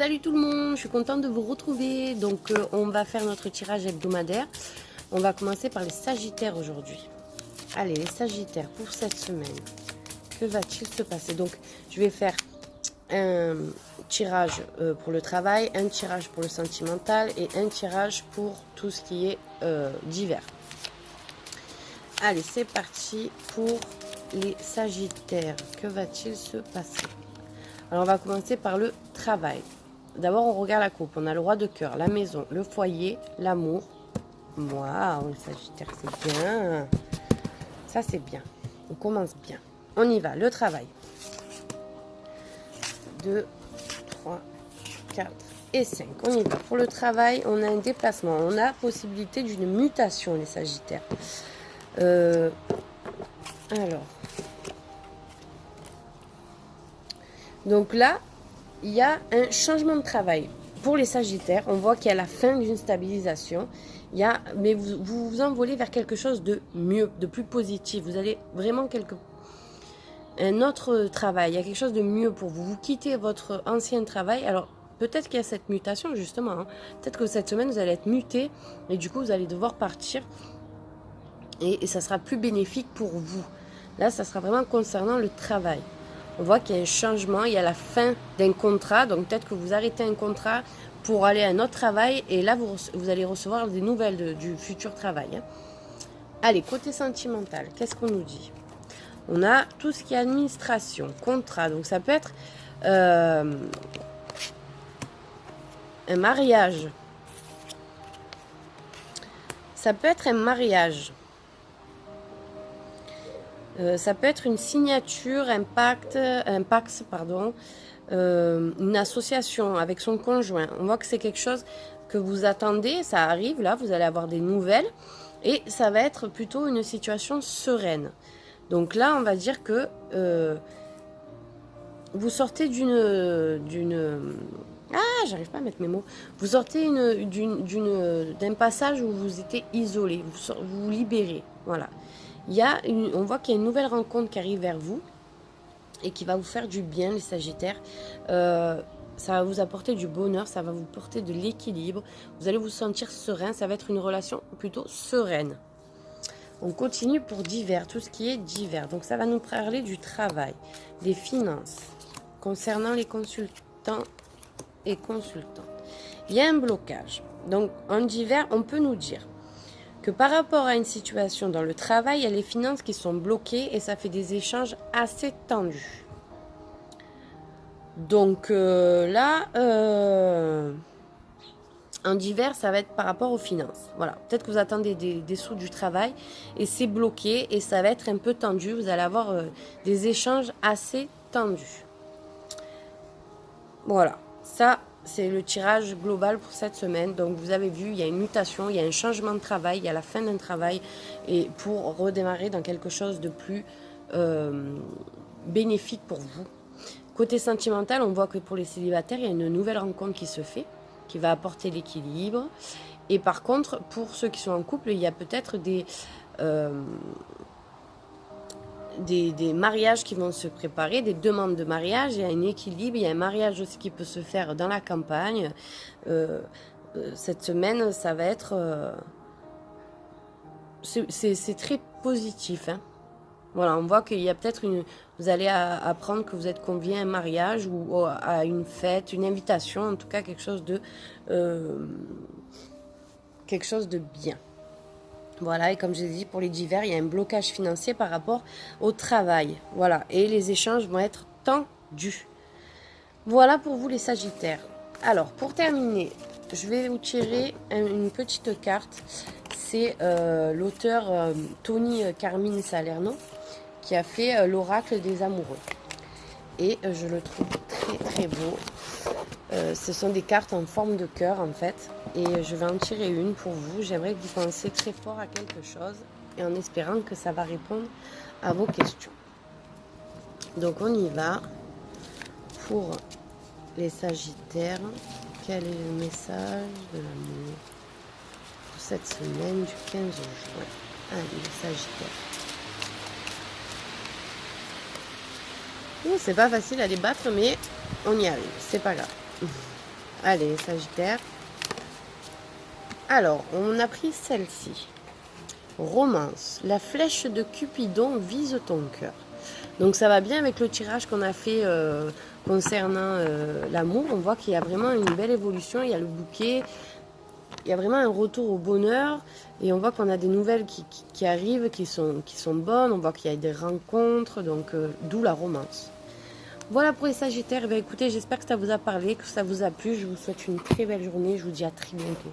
Salut tout le monde, je suis contente de vous retrouver. Donc on va faire notre tirage hebdomadaire. On va commencer par les Sagittaires aujourd'hui. Allez, les Sagittaires pour cette semaine. Que va-t-il se passer? Donc je vais faire un tirage pour le travail, un tirage pour le sentimental et un tirage pour tout ce qui est divers. Allez, c'est parti pour les Sagittaires. Que va-t-il se passer? Alors on va commencer par le travail. D'abord, on regarde la coupe. On a le roi de cœur, la maison, le foyer, l'amour. Waouh, le Sagittaire, c'est bien. Ça, c'est bien. On commence bien. On y va. Le travail. 2, 3, 4 et 5. On y va. Pour le travail, on a un déplacement. On a possibilité d'une mutation, les Sagittaires. Alors. Donc là, il y a un changement de travail. Pour les Sagittaires, on voit qu'il y a la fin d'une stabilisation. Mais vous vous envolez vers quelque chose de mieux, de plus positif. Vous allez vraiment un autre travail. Il y a quelque chose de mieux pour vous. Vous quittez votre ancien travail. Alors, peut-être qu'il y a cette mutation, justement. Hein. Peut-être que cette semaine, vous allez être muté. Et du coup, vous allez devoir partir. Et ça sera plus bénéfique pour vous. Là, ça sera vraiment concernant le travail. On voit qu'il y a un changement, il y a la fin d'un contrat. Donc peut-être que vous arrêtez un contrat pour aller à un autre travail. Et là, vous allez recevoir des nouvelles du futur travail. Hein. Allez, côté sentimental, qu'est-ce qu'on nous dit? On a tout ce qui est administration, contrat. Donc ça peut être un mariage. Ça peut être un mariage. Ça peut être une signature, un pacte, une association avec son conjoint. On voit que c'est quelque chose que vous attendez, ça arrive, là, vous allez avoir des nouvelles et ça va être plutôt une situation sereine. Donc là, on va dire que vous sortez j'arrive pas à mettre mes mots. Vous sortez d'un passage où vous étiez isolé, vous vous libérez, voilà. On voit qu'il y a une nouvelle rencontre qui arrive vers vous et qui va vous faire du bien, les Sagittaires. Ça va vous apporter du bonheur, ça va vous porter de l'équilibre. Vous allez vous sentir serein, ça va être une relation plutôt sereine. On continue pour divers, tout ce qui est divers. Donc ça va nous parler du travail, des finances, concernant les consultants et consultantes. Il y a un blocage. Donc en divers, on peut nous dire que par rapport à une situation dans le travail, il y a les finances qui sont bloquées et ça fait des échanges assez tendus. Donc là, en divers, ça va être par rapport aux finances. Voilà, peut-être que vous attendez des sous du travail et c'est bloqué et ça va être un peu tendu. Vous allez avoir des échanges assez tendus. Voilà, ça c'est le tirage global pour cette semaine. Donc vous avez vu, il y a une mutation, il y a un changement de travail, il y a la fin d'un travail et pour redémarrer dans quelque chose de plus bénéfique pour vous. Côté sentimental, on voit que pour les célibataires, il y a une nouvelle rencontre qui se fait, qui va apporter l'équilibre. Et par contre, pour ceux qui sont en couple, il y a peut-être des mariages qui vont se préparer, des demandes de mariage, il y a un équilibre, il y a un mariage aussi qui peut se faire dans la campagne. Cette semaine, ça va être... c'est très positif. Hein. Voilà, on voit qu'il y a peut-être vous allez apprendre que vous êtes conviés à un mariage ou à une fête, une invitation, en tout cas quelque chose de bien. Voilà, et comme je l'ai dit, pour les divers, il y a un blocage financier par rapport au travail. Voilà, et les échanges vont être tendus. Voilà pour vous les Sagittaires. Alors, pour terminer, je vais vous tirer une petite carte. C'est l'auteur Tony Carmine Salerno qui a fait l'oracle des amoureux. Et je le trouve très très beau. Ce sont des cartes en forme de cœur en fait. Et je vais en tirer une pour vous. J'aimerais que vous pensiez très fort à quelque chose. Et en espérant que ça va répondre à vos questions. Donc on y va. Pour les Sagittaires, quel est le message de l'amour pour cette semaine du 15 juin? Allez, les Sagittaires. C'est pas facile à débattre, mais on y arrive. C'est pas grave. Allez, Sagittaire. Alors, on a pris celle-ci. Romance. La flèche de Cupidon vise ton cœur. Donc ça va bien avec le tirage qu'on a fait concernant l'amour. On voit qu'il y a vraiment une belle évolution. Il y a le bouquet. Il y a vraiment un retour au bonheur. Et on voit qu'on a des nouvelles qui arrivent, qui sont bonnes. On voit qu'il y a des rencontres. Donc d'où la romance. Voilà pour les Sagittaires. Eh bien, écoutez, j'espère que ça vous a parlé, que ça vous a plu. Je vous souhaite une très belle journée. Je vous dis à très bientôt.